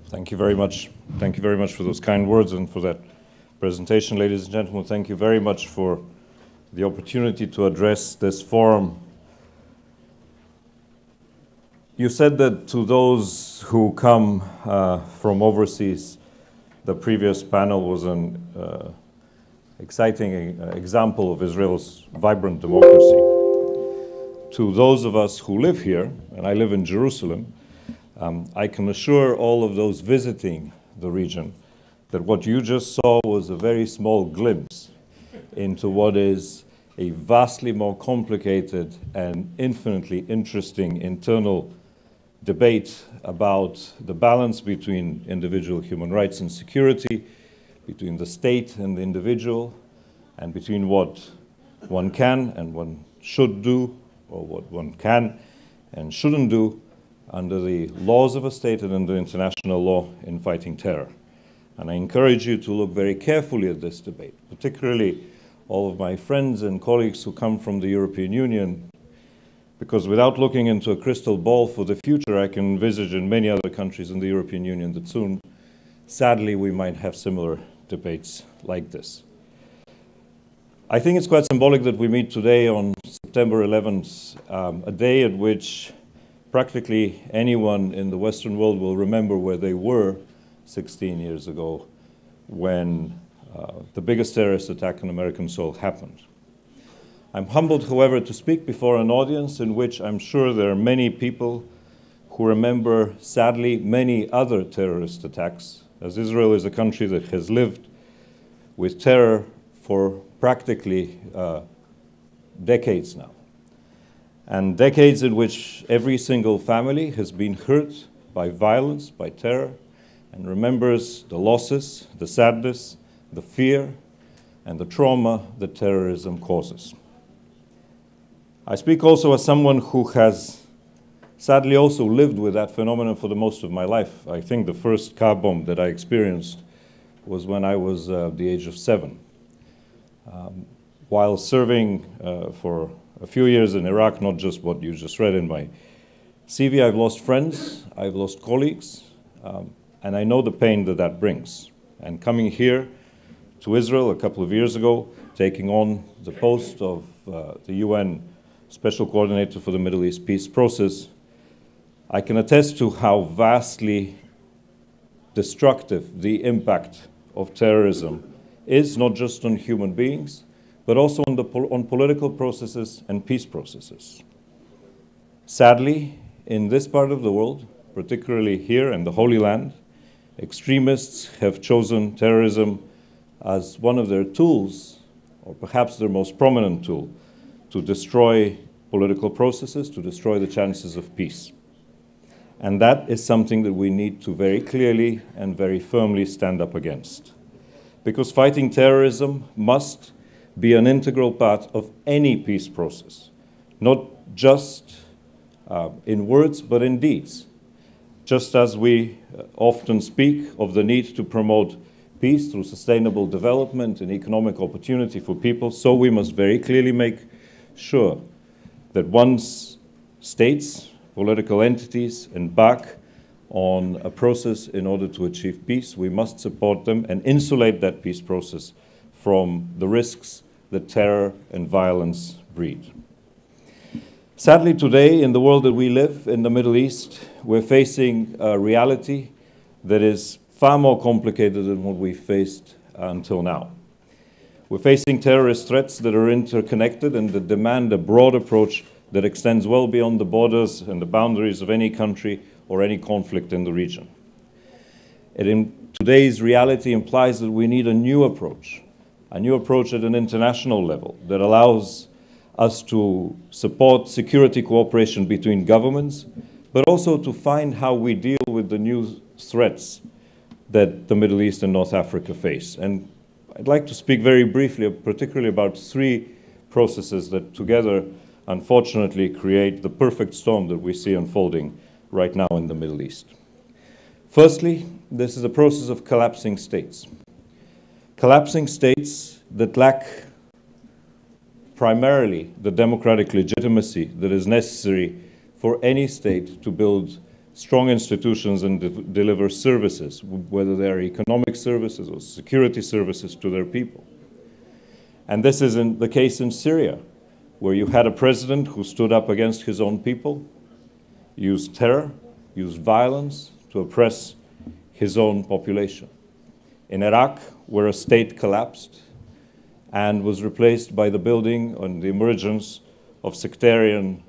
Thank you very much. Thank you very much for those kind words and for that presentation, ladies and gentlemen. Thank you very much for the opportunity to address this forum. You said that to those who come from overseas, the previous panel was an exciting example of Israel's vibrant democracy. To those of us who live here, and I live in Jerusalem, I can assure all of those visiting the region that what you just saw was a very small glimpse into what is a vastly more complicated and infinitely interesting internal debate about the balance between individual human rights and security, between the state and the individual, and between what one can and one should do, or what one can and shouldn't do under the laws of a state and under international law in fighting terror. And I encourage you to look very carefully at this debate, particularly all of my friends and colleagues who come from the European Union, because without looking into a crystal ball for the future, I can envisage in many other countries in the European Union that soon, sadly, we might have similar debates like this. I think it's quite symbolic that we meet today on September 11th, a day at which practically anyone in the Western world will remember where they were 16 years ago when the biggest terrorist attack on American soil happened. I'm humbled, however, to speak before an audience in which I'm sure there are many people who remember, sadly, many other terrorist attacks, as Israel is a country that has lived with terror for practically decades now. And decades in which every single family has been hurt by violence, by terror, and remembers the losses, the sadness, the fear, and the trauma that terrorism causes. I speak also as someone who has sadly also lived with that phenomenon for the most of my life. I think the first car bomb that I experienced was when I was the age of 7. While serving for a few years in Iraq, not just what you just read in my CV, I've lost friends, I've lost colleagues, and I know the pain that that brings. And coming here to Israel a couple of years ago, taking on the post of the UN Special Coordinator for the Middle East Peace Process, I can attest to how vastly destructive the impact of terrorism is, not just on human beings, but also on political processes and peace processes. Sadly, in this part of the world, particularly here in the Holy Land, extremists have chosen terrorism as one of their tools, or perhaps their most prominent tool, to destroy political processes, to destroy the chances of peace. And that is something that we need to very clearly and very firmly stand up against. Because fighting terrorism must be an integral part of any peace process, not just in words, but in deeds. Just as we often speak of the need to promote peace through sustainable development and economic opportunity for people, so we must very clearly make sure that once states, political entities embark on a process in order to achieve peace, we must support them and insulate that peace process from the risks that terror and violence breed. Sadly, today, in the world that we live, in the Middle East, we're facing a reality that is far more complicated than what we faced until now. We're facing terrorist threats that are interconnected and that demand a broad approach that extends well beyond the borders and the boundaries of any country or any conflict in the region. Today's reality implies that we need a new approach at an international level that allows us to support security cooperation between governments, but also to find how we deal with the new threats that the Middle East and North Africa face. And I'd like to speak very briefly, particularly about 3 processes that together, unfortunately, create the perfect storm that we see unfolding right now in the Middle East. Firstly, this is a process of collapsing states. Collapsing states that lack primarily the democratic legitimacy that is necessary for any state to build strong institutions and deliver services, whether they're economic services or security services to their people. And this is the case in Syria, where you had a president who stood up against his own people, used terror, used violence to oppress his own population. In Iraq, where a state collapsed and was replaced by the building and the emergence of sectarian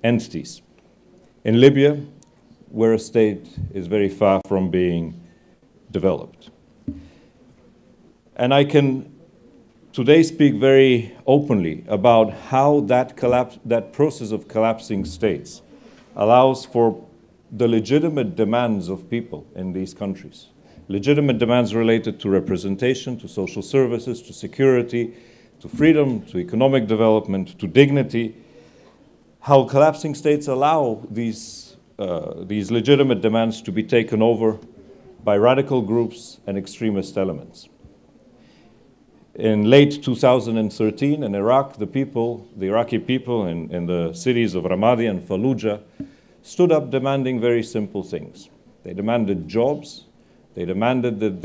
entities. In Libya, where a state is very far from being developed. And I can today speak very openly about how that process of collapsing states allows for the legitimate demands of people in these countries. Legitimate demands related to representation, to social services, to security, to freedom, to economic development, to dignity. How collapsing states allow these legitimate demands to be taken over by radical groups and extremist elements. In late 2013 in Iraq, the Iraqi people in the cities of Ramadi and Fallujah stood up demanding very simple things. They demanded jobs, they demanded that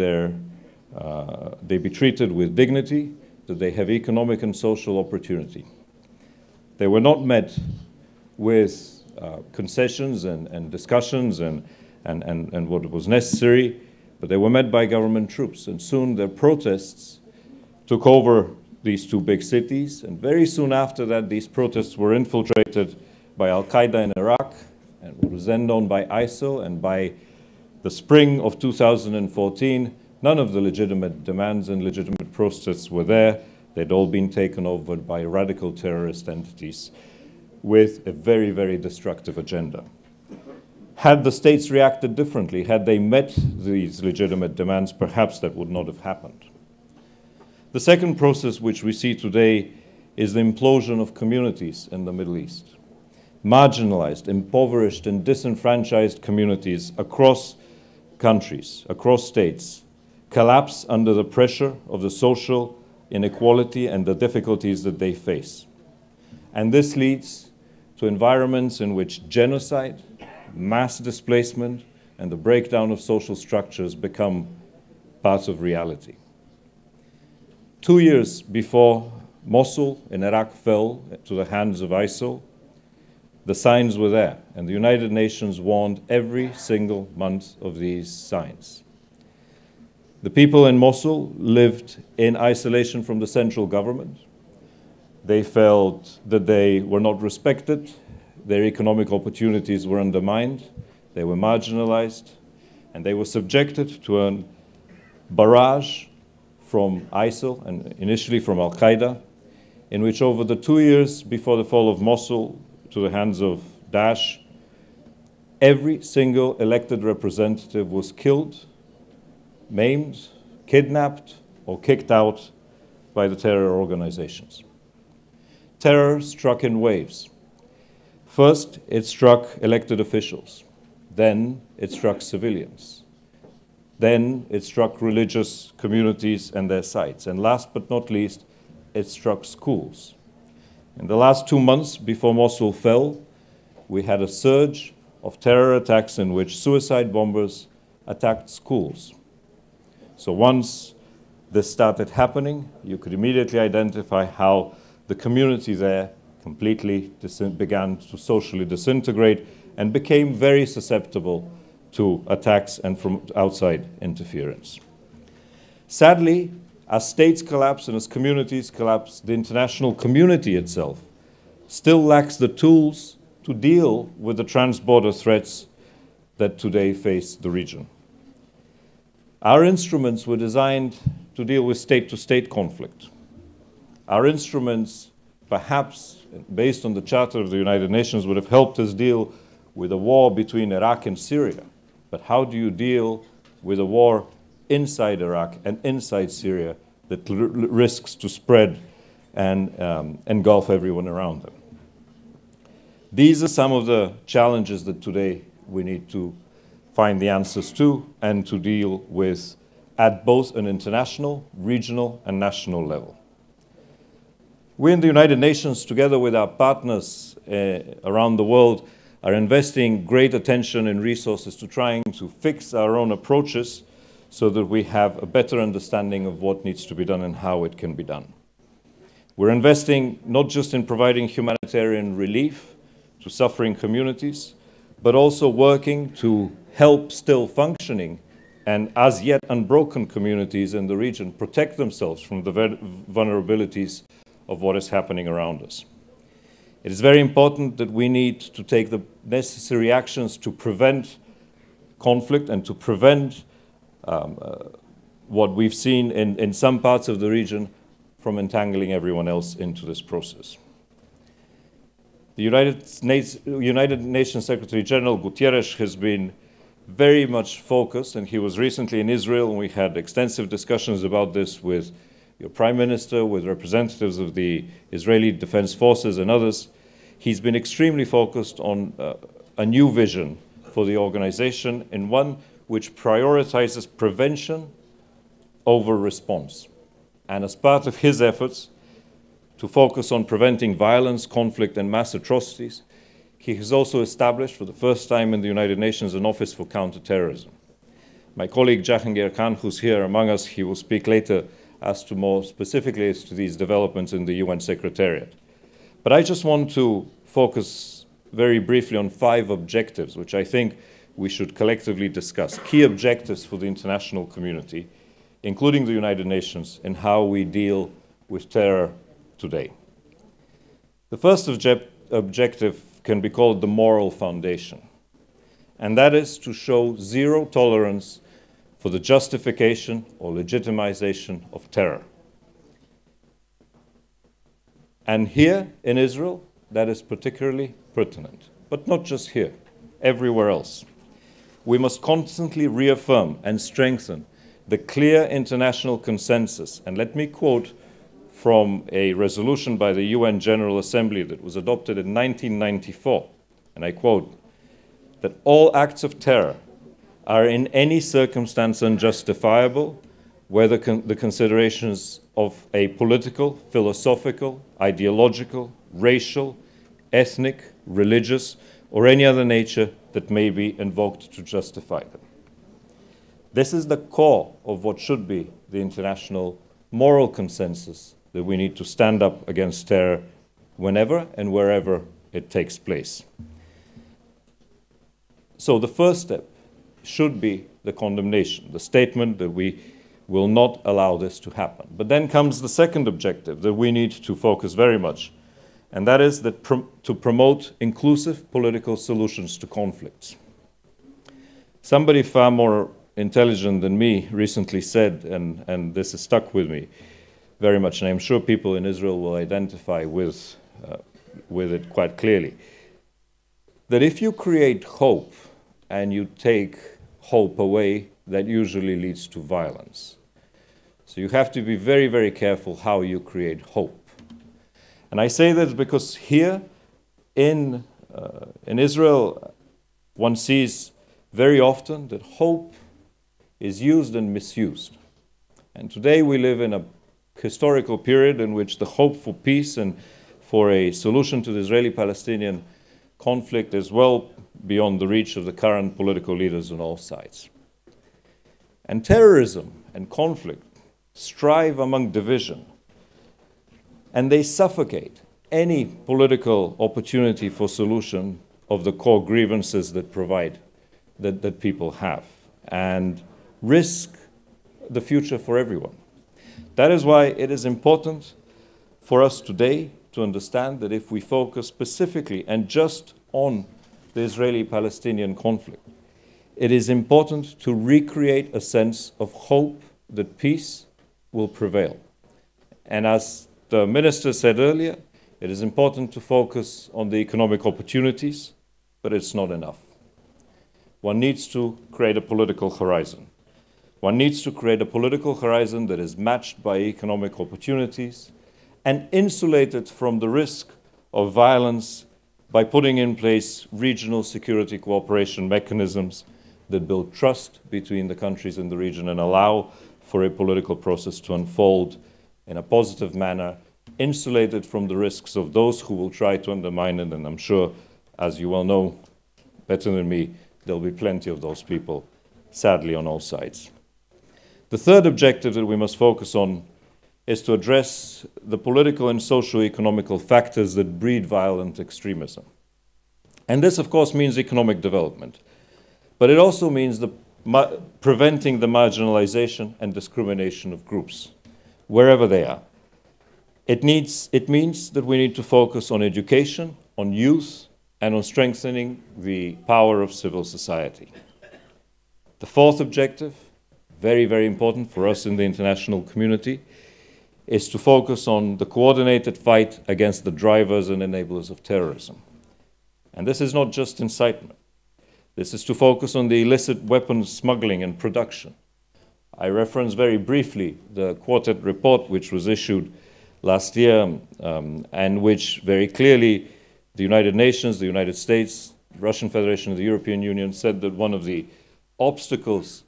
they be treated with dignity, that they have economic and social opportunity. They were not met with concessions and discussions and what was necessary, but they were met by government troops. And soon their protests took over these two big cities, and very soon after that, these protests were infiltrated by Al-Qaeda in Iraq, and what was then known by ISIL, and by the spring of 2014, none of the legitimate demands and legitimate protests were there. They'd all been taken over by radical terrorist entities with a very, very destructive agenda. Had the states reacted differently, had they met these legitimate demands, perhaps that would not have happened. The second process which we see today is the implosion of communities in the Middle East. Marginalized, impoverished, and disenfranchised communities across countries, across states, collapse under the pressure of the social inequality and the difficulties that they face. And this leads to environments in which genocide, mass displacement, and the breakdown of social structures become part of reality. 2 years before Mosul in Iraq fell to the hands of ISIL, the signs were there, and the United Nations warned every single month of these signs. The people in Mosul lived in isolation from the central government. They felt that they were not respected, their economic opportunities were undermined, they were marginalized, and they were subjected to a barrage from ISIL and initially from Al-Qaeda, in which over the 2 years before the fall of Mosul to the hands of Daesh, every single elected representative was killed, maimed, kidnapped, or kicked out by the terror organizations. Terror struck in waves. First, it struck elected officials. Then, it struck civilians. Then, it struck religious communities and their sites. And last but not least, it struck schools. In the last 2 months before Mosul fell, we had a surge of terror attacks in which suicide bombers attacked schools. So once this started happening, you could immediately identify how the community there completely began to socially disintegrate and became very susceptible to attacks and from outside interference. Sadly, as states collapse and as communities collapse, the international community itself still lacks the tools to deal with the transborder threats that today face the region. Our instruments were designed to deal with state-to-state conflict. Our instruments, perhaps based on the Charter of the United Nations, would have helped us deal with a war between Iraq and Syria. But how do you deal with a war inside Iraq and inside Syria that risks to spread and engulf everyone around them? These are some of the challenges that today we need to find the answers to and to deal with at both an international, regional, and national level. We in the United Nations, together with our partners around the world, are investing great attention and resources to trying to fix our own approaches so that we have a better understanding of what needs to be done and how it can be done. We're investing not just in providing humanitarian relief to suffering communities, but also working to help still functioning and as yet unbroken communities in the region protect themselves from the vulnerabilities of what is happening around us. It is very important that we need to take the necessary actions to prevent conflict and to prevent what we've seen in some parts of the region from entangling everyone else into this process. The United Nations Secretary General Guterres has been very much focused, and he was recently in Israel, and we had extensive discussions about this with your Prime Minister, with representatives of the Israeli Defense Forces and others. He's been extremely focused on a new vision for the organization, and one which prioritizes prevention over response. And as part of his efforts to focus on preventing violence, conflict, and mass atrocities, he has also established for the first time in the United Nations an Office for Counter-Terrorism. My colleague Jahangir Khan, who's here among us, he will speak later as to more specifically as to these developments in the UN Secretariat. But I just want to focus very briefly on 5 objectives, which I think we should collectively discuss. Key objectives for the international community, including the United Nations, in how we deal with terror today. The first objective can be called the moral foundation, and that is to show zero tolerance for the justification or legitimization of terror. And here in Israel, that is particularly pertinent, but not just here, everywhere else. We must constantly reaffirm and strengthen the clear international consensus, and let me quote from a resolution by the UN General Assembly that was adopted in 1994, and I quote, that all acts of terror are in any circumstance unjustifiable, whether the considerations of a political, philosophical, ideological, racial, ethnic, religious, or any other nature that may be invoked to justify them. This is the core of what should be the international moral consensus that we need to stand up against terror whenever and wherever it takes place. So the first step should be the condemnation, the statement that we will not allow this to happen. But then comes the second objective that we need to focus very much, and that is that to promote inclusive political solutions to conflicts. Somebody far more intelligent than me recently said, and this has stuck with me very much, and I'm sure people in Israel will identify with it quite clearly, that if you create hope and you take hope away, that usually leads to violence. So you have to be very, very careful how you create hope. And I say this because here in Israel, one sees very often that hope is used and misused. And today we live in a historical period in which the hope for peace and for a solution to the Israeli-Palestinian conflict is well beyond the reach of the current political leaders on all sides. And terrorism and conflict strive among division, and they suffocate any political opportunity for solution of the core grievances that that people have, and risk the future for everyone. That is why it is important for us today to understand that if we focus specifically and just on the Israeli-Palestinian conflict, it is important to recreate a sense of hope that peace will prevail. And as the minister said earlier, it is important to focus on the economic opportunities, but it's not enough. One needs to create a political horizon. One needs to create a political horizon that is matched by economic opportunities and insulated from the risk of violence by putting in place regional security cooperation mechanisms that build trust between the countries in the region and allow for a political process to unfold in a positive manner, insulated from the risks of those who will try to undermine it. And I'm sure, as you well know, better than me, there'll be plenty of those people, sadly, on all sides. The third objective that we must focus on is to address the political and socio-economical factors that breed violent extremism. And this, of course, means economic development. But it also means preventing the marginalization and discrimination of groups, wherever they are. It means that we need to focus on education, on youth, and on strengthening the power of civil society. The fourth objective, very, very important for us in the international community, is to focus on the coordinated fight against the drivers and enablers of terrorism. And this is not just incitement. This is to focus on the illicit weapons smuggling and production. I reference very briefly the Quartet report which was issued last year and which very clearly the United Nations, the United States, the Russian Federation, and the European Union said that one of the obstacles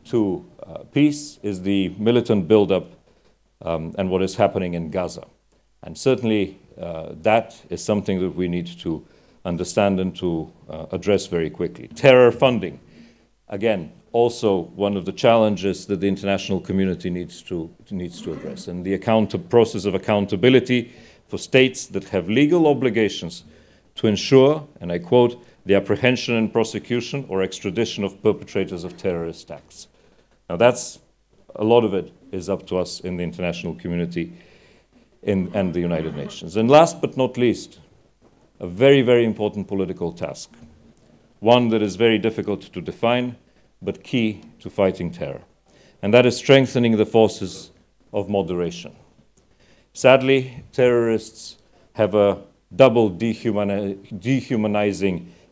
to peace is the militant buildup and what is happening in Gaza. And certainly that is something that we need to understand and to address very quickly. Terror funding, again, also one of the challenges that the international community needs to address. And the process of accountability for states that have legal obligations to ensure, and I quote, the apprehension and prosecution or extradition of perpetrators of terrorist acts. Now a lot of it is up to us in the international community and the United Nations. And last but not least, a very, very important political task, one that is very difficult to define, but key to fighting terror. And that is strengthening the forces of moderation. Sadly, terrorists have a double dehumanizing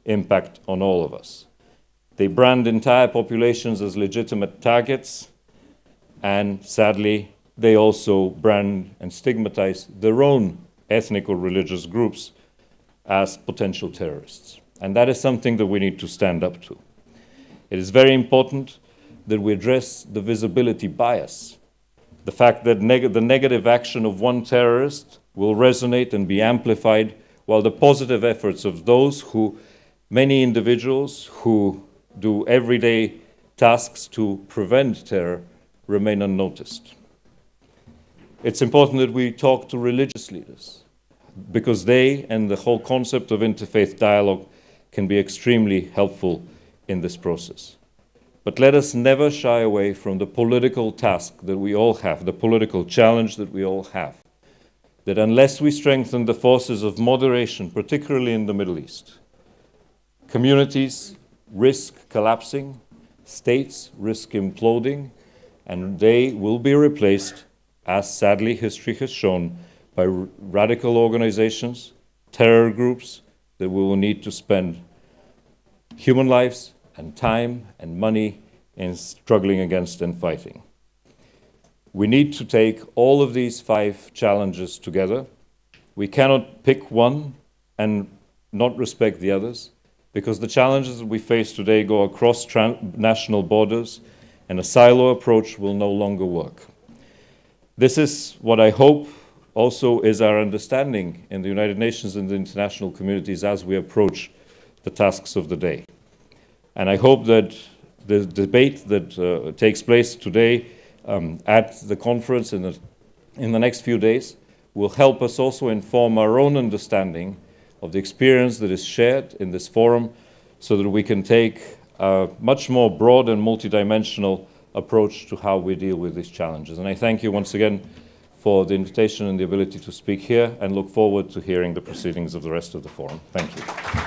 impact on all of us. They brand entire populations as legitimate targets, and sadly, they also brand and stigmatize their own ethnic or religious groups as potential terrorists. And that is something that we need to stand up to. It is very important that we address the visibility bias, the fact that the negative action of one terrorist will resonate and be amplified, while the positive efforts of many individuals who do everyday tasks to prevent terror remain unnoticed. It's important that we talk to religious leaders, because they and the whole concept of interfaith dialogue can be extremely helpful in this process. But let us never shy away from the political task that we all have, the political challenge that we all have, that unless we strengthen the forces of moderation, particularly in the Middle East, communities risk collapsing, states risk imploding, and they will be replaced, as sadly history has shown, by radical organizations, terror groups that we will need to spend human lives and time and money in struggling against and fighting. We need to take all of these 5 challenges together. We cannot pick one and not respect the others, because the challenges that we face today go across national borders, and a silo approach will no longer work. This is what I hope also is our understanding in the United Nations and the international communities as we approach the tasks of the day. And I hope that the debate that takes place today at the conference in the next few days will help us also inform our own understanding of the experience that is shared in this forum, so that we can take a much more broad and multidimensional approach to how we deal with these challenges. And I thank you once again for the invitation and the ability to speak here, and look forward to hearing the proceedings of the rest of the forum. Thank you.